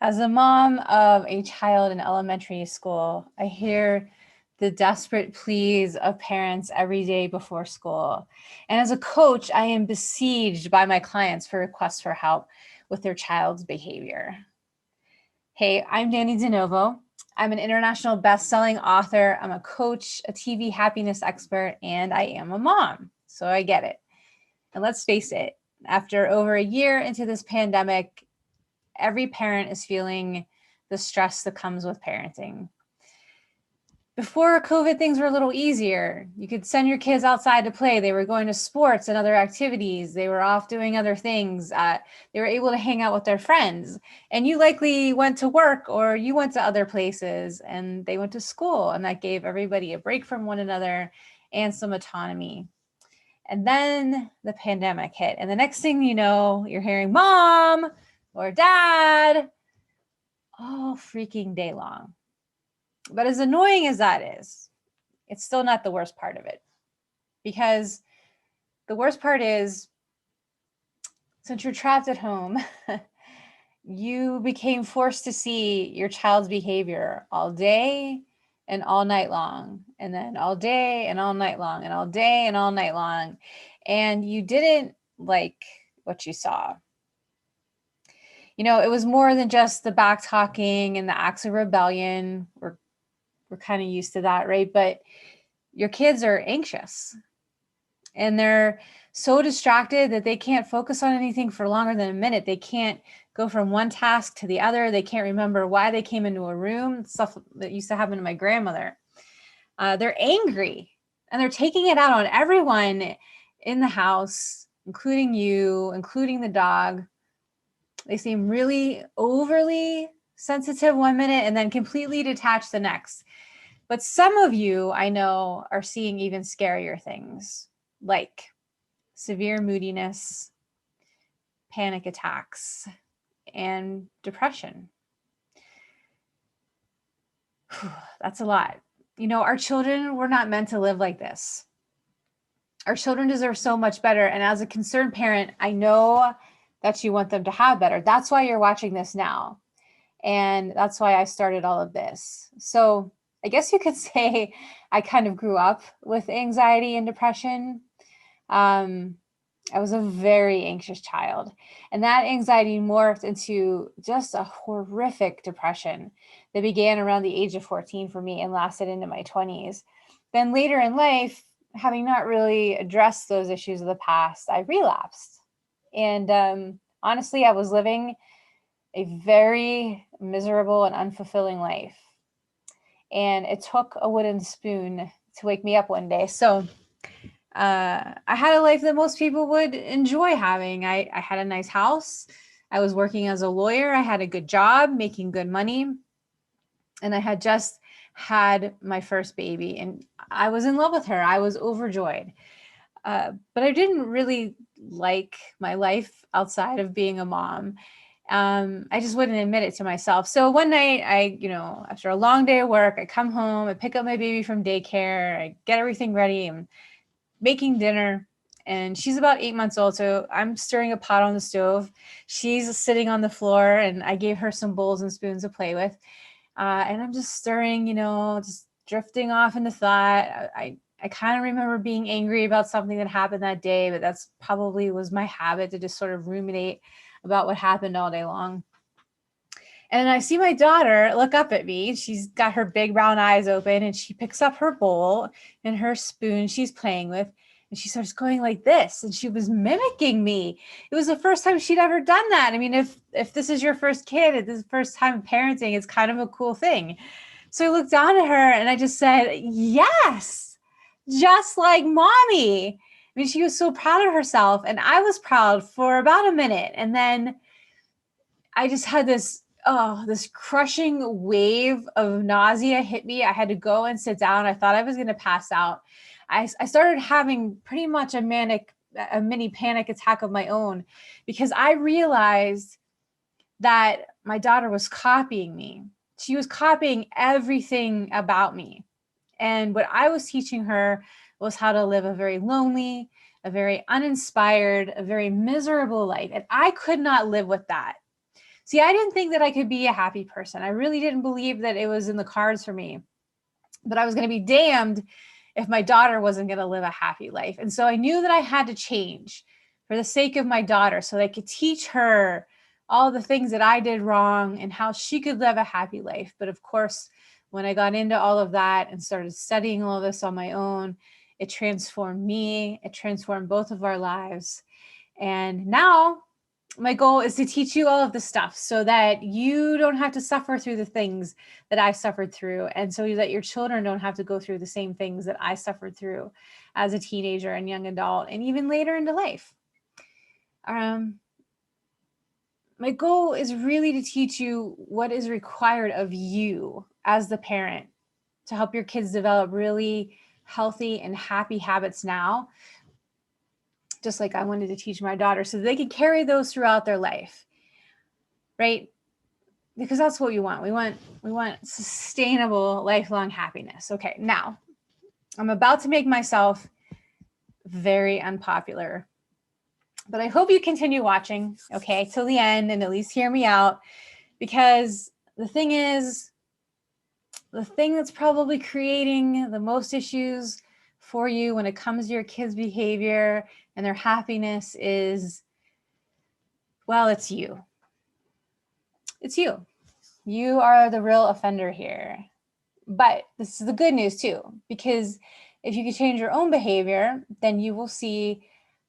As a mom of a child in elementary school, I hear the desperate pleas of parents every day before school. And as a coach, I am besieged by my clients for requests for help with their child's behavior. Hey, I'm Dannie De Novo. I'm an international best-selling author. I'm a coach, a TV happiness expert, and I am a mom. So I get it. And let's face it, after over a year into this pandemic, every parent is feeling the stress that comes with parenting. Before COVID, things were a little easier. You could send your kids outside to play. They were going to sports and other activities. They were off doing other things. They were able to hang out with their friends. And you likely went to work or you went to other places and they went to school. And that gave everybody a break from one another and some autonomy. And then the pandemic hit. And the next thing you know, you're hearing mom or dad all freaking day long. But as annoying as that is, it's still not the worst part of it. Because the worst part is, since you're trapped at home, you became forced to see your child's behavior all day and all night long, and then all day and all night long, and all day and all night long. And you didn't like what you saw. You know, it was more than just the back talking and the acts of rebellion. We're kind of used to that, right? But your kids are anxious and they're so distracted that they can't focus on anything for longer than a minute. They can't go from one task to the other. They can't remember why they came into a room, stuff that used to happen to my grandmother. They're angry and they're taking it out on everyone in the house, including you, including the dog. They seem really overly sensitive one minute and then completely detached the next. But some of you, I know, are seeing even scarier things like severe moodiness, panic attacks, and depression. That's a lot. You know, our children were not meant to live like this. Our children deserve so much better. And as a concerned parent, I know that you want them to have better. That's why you're watching this now. And that's why I started all of this. So I guess you could say I kind of grew up with anxiety and depression. I was a very anxious child, and that anxiety morphed into just a horrific depression that began around the age of 14 for me and lasted into my 20s. Then later in life, having not really addressed those issues of the past, I relapsed. And honestly, I was living a very miserable and unfulfilling life. And it took a wooden spoon to wake me up one day. So I had a life that most people would enjoy having. I had a nice house. I was working as a lawyer. I had a good job, making good money. And I had just had my first baby and I was in love with her. I was overjoyed. But I didn't really like my life outside of being a mom. I just wouldn't admit it to myself. So one night after a long day of work, I come home, I pick up my baby from daycare, I get everything ready, I'm making dinner, and she's about 8 months old. So I'm stirring a pot on the stove. She's sitting on the floor and I gave her some bowls and spoons to play with. And I'm just stirring, just drifting off into thought. I kind of remember being angry about something that happened that day, but that's probably was my habit to just sort of ruminate about what happened all day long. And I see my daughter look up at me. She's got her big brown eyes open and she picks up her bowl and her spoon she's playing with. And she starts going like this. And she was mimicking me. It was the first time she'd ever done that. I mean, if this is your first kid, this is the first time parenting, it's kind of a cool thing. So I looked down at her and I just said, yes, just like mommy. I mean, she was so proud of herself and I was proud for about a minute. And then I just had this crushing wave of nausea hit me. I had to go and sit down. I thought I was going to pass out. I started having pretty much a mini panic attack of my own because I realized that my daughter was copying me. She was copying everything about me. And what I was teaching her was how to live a very lonely, a very uninspired, a very miserable life. And I could not live with that. See, I didn't think that I could be a happy person. I really didn't believe that it was in the cards for me, but I was going to be damned if my daughter wasn't going to live a happy life. And so I knew that I had to change for the sake of my daughter so that I could teach her all the things that I did wrong and how she could live a happy life. But of course, when I got into all of that and started studying all of this on my own, it transformed me. It transformed both of our lives. And now my goal is to teach you all of the stuff so that you don't have to suffer through the things that I suffered through, and so that your children don't have to go through the same things that I suffered through as a teenager and young adult, and even later into life. My goal is really to teach you what is required of you as the parent to help your kids develop really healthy and happy habits now, just like I wanted to teach my daughter so they could carry those throughout their life, right? Because that's what we want. We want sustainable, lifelong happiness. Okay, now I'm about to make myself very unpopular, but I hope you continue watching, okay, till the end and at least hear me out, because the thing is, the thing that's probably creating the most issues for you when it comes to your kids' behavior and their happiness is, well, it's you. It's you. You are the real offender here. But this is the good news too, because if you can change your own behavior, then you will see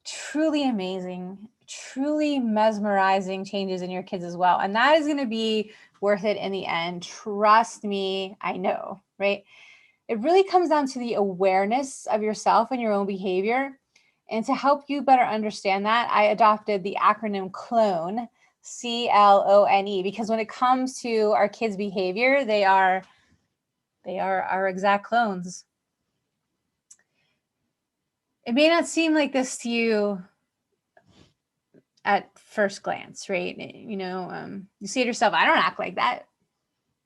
truly amazing, truly mesmerizing changes in your kids as well. And that is going to be worth it in the end. Trust me, I know, right? It really comes down to the awareness of yourself and your own behavior. And to help you better understand that, I adopted the acronym CLONE, CLONE, because when it comes to our kids' behavior, they are our exact clones. It may not seem like this to you at first glance, right? You say to yourself, I don't act like that.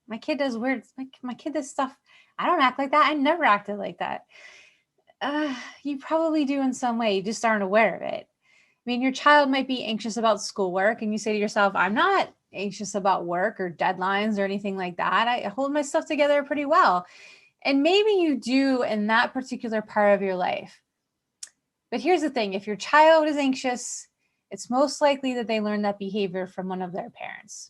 My kid does weird, my kid does stuff. I don't act like that. I never acted like that. You probably do in some way. You just aren't aware of it. I mean, your child might be anxious about schoolwork and you say to yourself, I'm not anxious about work or deadlines or anything like that. I hold my stuff together pretty well. And maybe you do in that particular part of your life. But here's the thing, if your child is anxious, it's most likely that they learned that behavior from one of their parents.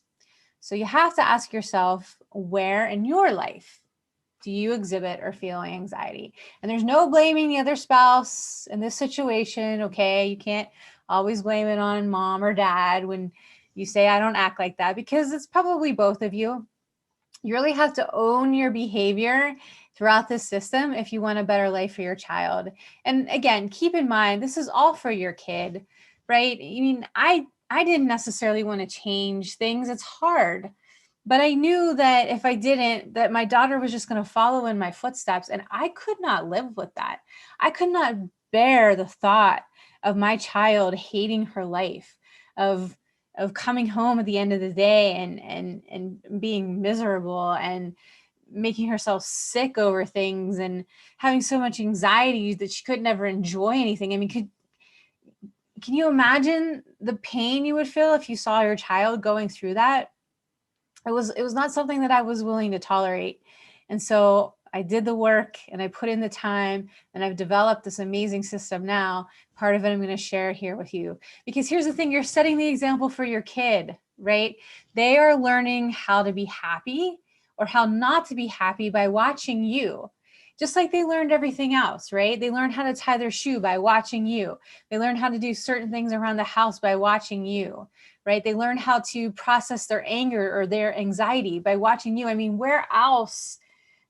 So you have to ask yourself, where in your life do you exhibit or feel anxiety? And there's no blaming the other spouse in this situation, okay? You can't always blame it on mom or dad when you say, I don't act like that, because it's probably both of you. You really have to own your behavior throughout this system if you want a better life for your child. And again, keep in mind, this is all for your kid, right? I mean, I didn't necessarily want to change things. It's hard. But I knew that if I didn't, that my daughter was just going to follow in my footsteps. And I could not live with that. I could not bear the thought of my child hating her life, of coming home at the end of the day and being miserable and making herself sick over things and having so much anxiety that she could never enjoy anything. I mean, can you imagine the pain you would feel if you saw your child going through that? It was not something that I was willing to tolerate. And so I did the work and I put in the time and I've developed this amazing system now. Part of it I'm going to share here with you, because here's the thing, you're setting the example for your kid, right? They are learning how to be happy or how not to be happy by watching you. Just like they learned everything else, right? They learned how to tie their shoe by watching you. They learned how to do certain things around the house by watching you, right? They learn how to process their anger or their anxiety by watching you. I mean, where else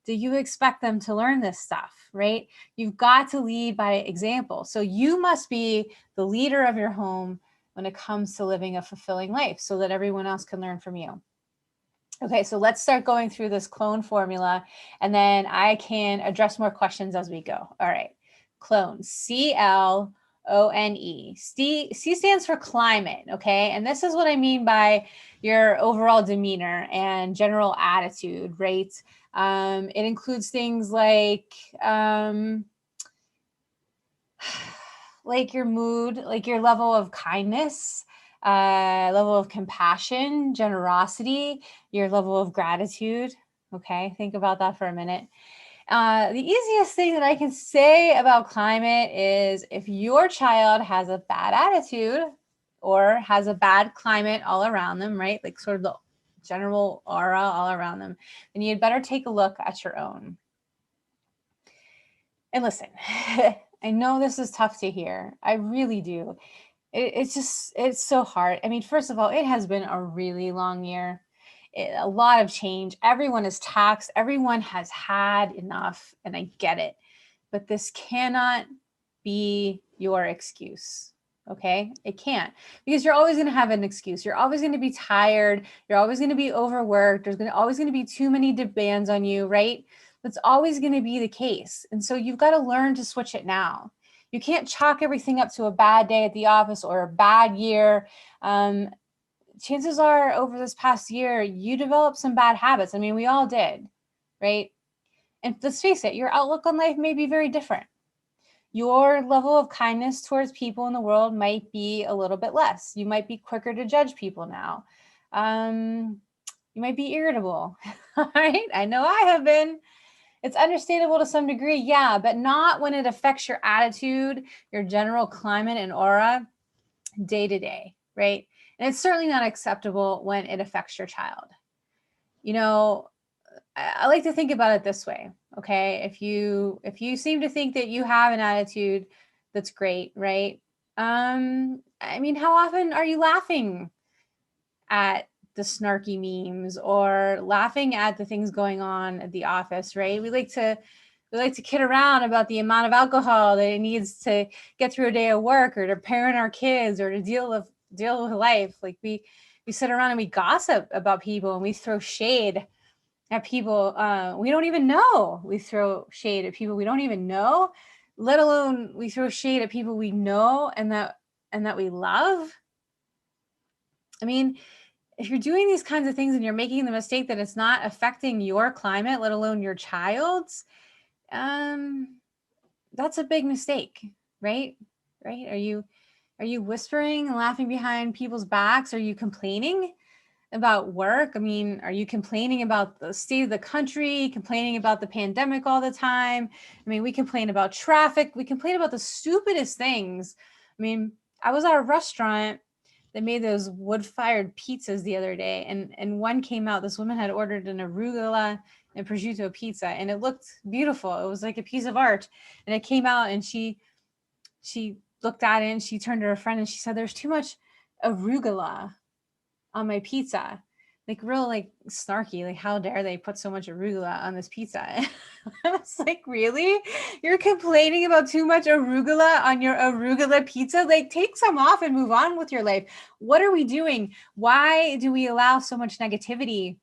do you expect them to learn this stuff, right? You've got to lead by example. So you must be the leader of your home when it comes to living a fulfilling life so that everyone else can learn from you. Okay, so let's start going through this clone formula and then I can address more questions as we go. All right, clone, CLONE. C stands for climate, okay? And this is what I mean by your overall demeanor and general attitude, right? It includes things like your mood, like your level of kindness, level of compassion, generosity, your level of gratitude. Okay, think about that for a minute. The easiest thing that I can say about climate is if your child has a bad attitude or has a bad climate all around them, right? Like sort of the general aura all around them, then you'd better take a look at your own. And listen, I know this is tough to hear. I really do. It's so hard. I mean, first of all, it has been a really long year. A lot of change. Everyone is taxed. Everyone has had enough, and I get it. But this cannot be your excuse. Okay? It can't, because you're always going to have an excuse. You're always going to be tired. You're always going to be overworked. There's always going to be too many demands on you, right? That's always going to be the case. And so you've got to learn to switch it now. You can't chalk everything up to a bad day at the office or a bad year. Chances are over this past year, you developed some bad habits. I mean, we all did, right? And let's face it, your outlook on life may be very different. Your level of kindness towards people in the world might be a little bit less. You might be quicker to judge people now. You might be irritable, right? I know I have been. It's understandable to some degree, yeah, but not when it affects your attitude, your general climate and aura day to day, right? And it's certainly not acceptable when it affects your child. You know, I like to think about it this way, okay? If you seem to think that you have an attitude that's great, right? I mean, how often are you laughing at the snarky memes or laughing at the things going on at the office, right? We like to kid around about the amount of alcohol that it needs to get through a day of work or to parent our kids or to deal with life. Like we sit around and we gossip about people and we throw shade at people we don't even know. We throw shade at people we don't even know, let alone we throw shade at people we know and that we love. I mean, if you're doing these kinds of things and you're making the mistake that it's not affecting your climate, let alone your child's, that's a big mistake, right? Right? Are you whispering and laughing behind people's backs? Are you complaining about work? I mean, are you complaining about the state of the country, complaining about the pandemic all the time? I mean, we complain about traffic. We complain about the stupidest things. I mean, I was at a restaurant that made those wood-fired pizzas the other day, and one came out. This woman had ordered an arugula and prosciutto pizza, and it looked beautiful. It was like a piece of art. And it came out, and she looked at it, and she turned to her friend, and she said, "There's too much arugula on my pizza." Like real like snarky, like how dare they put so much arugula on this pizza? I was like, really? You're complaining about too much arugula on your arugula pizza? Like take some off and move on with your life. What are we doing? Why do we allow so much negativity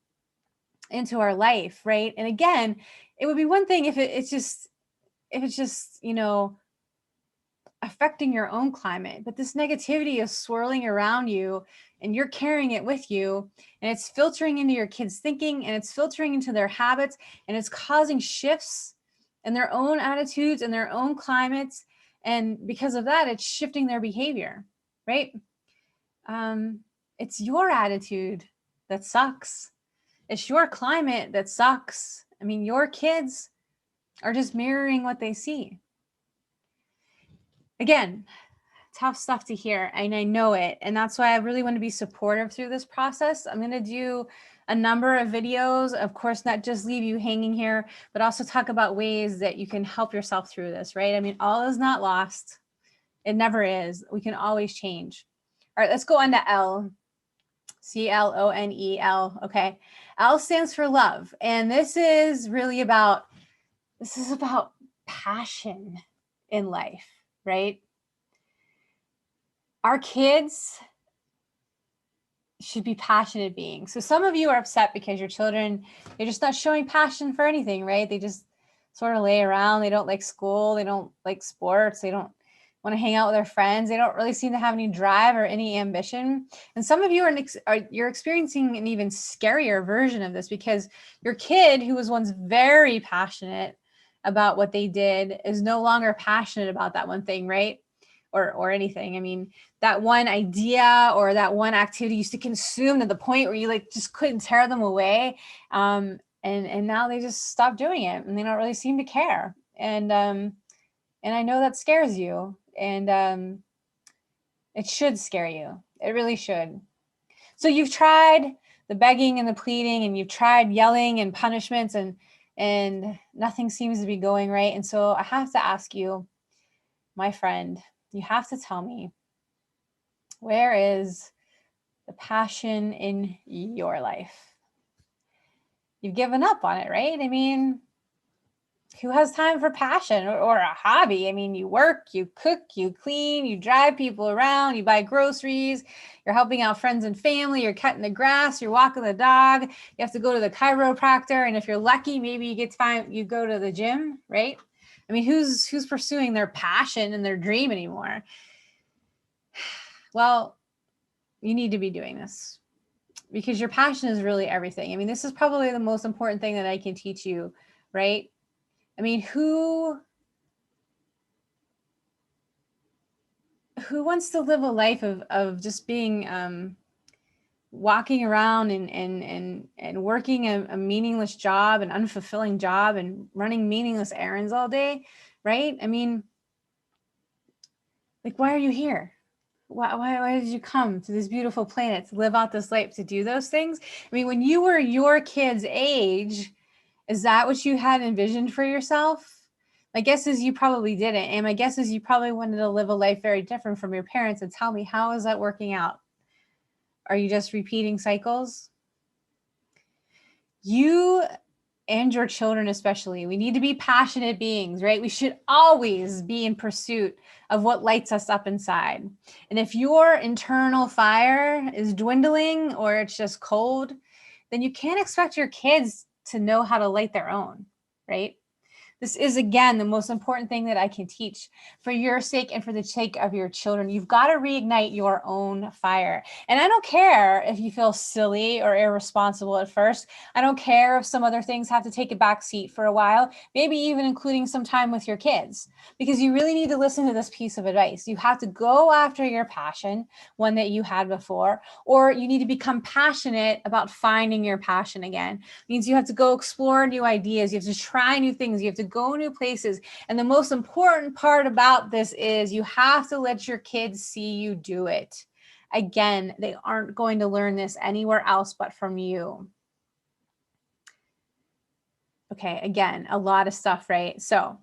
into our life, right? And again, it would be one thing if it's just, you know, affecting your own climate, but this negativity is swirling around you and you're carrying it with you, and it's filtering into your kids' thinking, and it's filtering into their habits, and it's causing shifts in their own attitudes and their own climates. And because of that, it's shifting their behavior, right? It's your attitude that sucks. It's your climate that sucks. I mean, your kids are just mirroring what they see. Again, tough stuff to hear, and I know it. And that's why I really want to be supportive through this process. I'm going to do a number of videos, of course, not just leave you hanging here, but also talk about ways that you can help yourself through this, right? I mean, all is not lost. It never is. We can always change. All right, let's go on to L. CLONEL. Okay. L stands for love. And this is about passion in life, right? Our kids should be passionate beings. So some of you are upset because your children, they're just not showing passion for anything, right? They just sort of lay around. They don't like school. They don't like sports. They don't want to hang out with their friends. They don't really seem to have any drive or any ambition. And some of you you're experiencing an even scarier version of this because your kid, who was once very passionate about what they did, is no longer passionate about that one thing, right? or anything. I mean, that one idea or that one activity used to consume to the point where you like just couldn't tear them away. And now they just stop doing it and they don't really seem to care. And I know that scares you, and it should scare you. It really should. So you've tried the begging and the pleading, and you've tried yelling and punishments, and nothing seems to be going right. And so I have to ask you, my friend, you have to tell me, where is the passion in your life? You've given up on it, right? I mean, who has time for passion or a hobby? I mean, you work, you cook, you clean, you drive people around, you buy groceries, you're helping out friends and family, you're cutting the grass, you're walking the dog, you have to go to the chiropractor, and if you're lucky, maybe you get time, you go to the gym, right? I mean, who's pursuing their passion and their dream anymore? Well, you need to be doing this because your passion is really everything. I mean, this is probably the most important thing that I can teach you, right? I mean, who wants to live a life of just being walking around and working a meaningless job, an unfulfilling job, and running meaningless errands all day, right? I mean, like, why are you here? Why did you come to this beautiful planet to live out this life, to do those things? I mean, when you were your kid's age, is that what you had envisioned for yourself? My guess is you probably didn't. And my guess is you probably wanted to live a life very different from your parents. And tell me, how is that working out? Are you just repeating cycles? You and your children especially, we need to be passionate beings, right? We should always be in pursuit of what lights us up inside. And if your internal fire is dwindling or it's just cold, then you can't expect your kids to know how to light their own, right? This is, again, the most important thing that I can teach for your sake and for the sake of your children. You've got to reignite your own fire. And I don't care if you feel silly or irresponsible at first. I don't care if some other things have to take a back seat for a while, maybe even including some time with your kids, because you really need to listen to this piece of advice. You have to go after your passion, one that you had before, or you need to become passionate about finding your passion again. It means you have to go explore new ideas. You have to try new things. You have to go new places. And the most important part about this is you have to let your kids see you do it. Again, they aren't going to learn this anywhere else but from you. Okay, again, a lot of stuff, right? So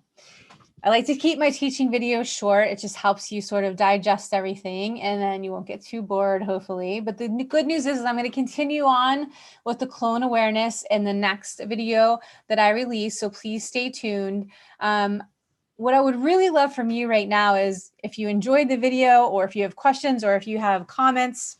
I like to keep my teaching videos short. It just helps you sort of digest everything, and then you won't get too bored, hopefully. But the good news is I'm going to continue on with the clone awareness in the next video that I release. So please stay tuned. What I would really love from you right now is if you enjoyed the video, or if you have questions, or if you have comments.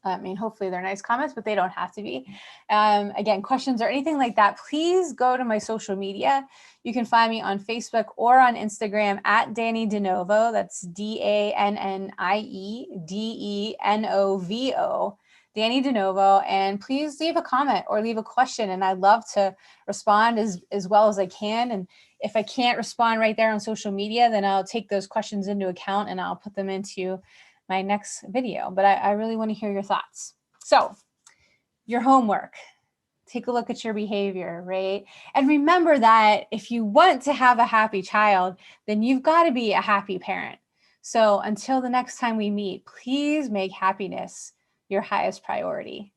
I mean, hopefully they're nice comments, but they don't have to be. Again, questions or anything like that, please go to my social media. You can find me on Facebook or on Instagram at Dannie De Novo. That's DANNIE DENOVO, Dannie De Novo. And please leave a comment or leave a question. And I'd love to respond as well as I can. And if I can't respond right there on social media, then I'll take those questions into account and I'll put them into my next video. But I really want to hear your thoughts. So your homework, take a look at your behavior, right? And remember that if you want to have a happy child, then you've got to be a happy parent. So until the next time we meet, please make happiness your highest priority.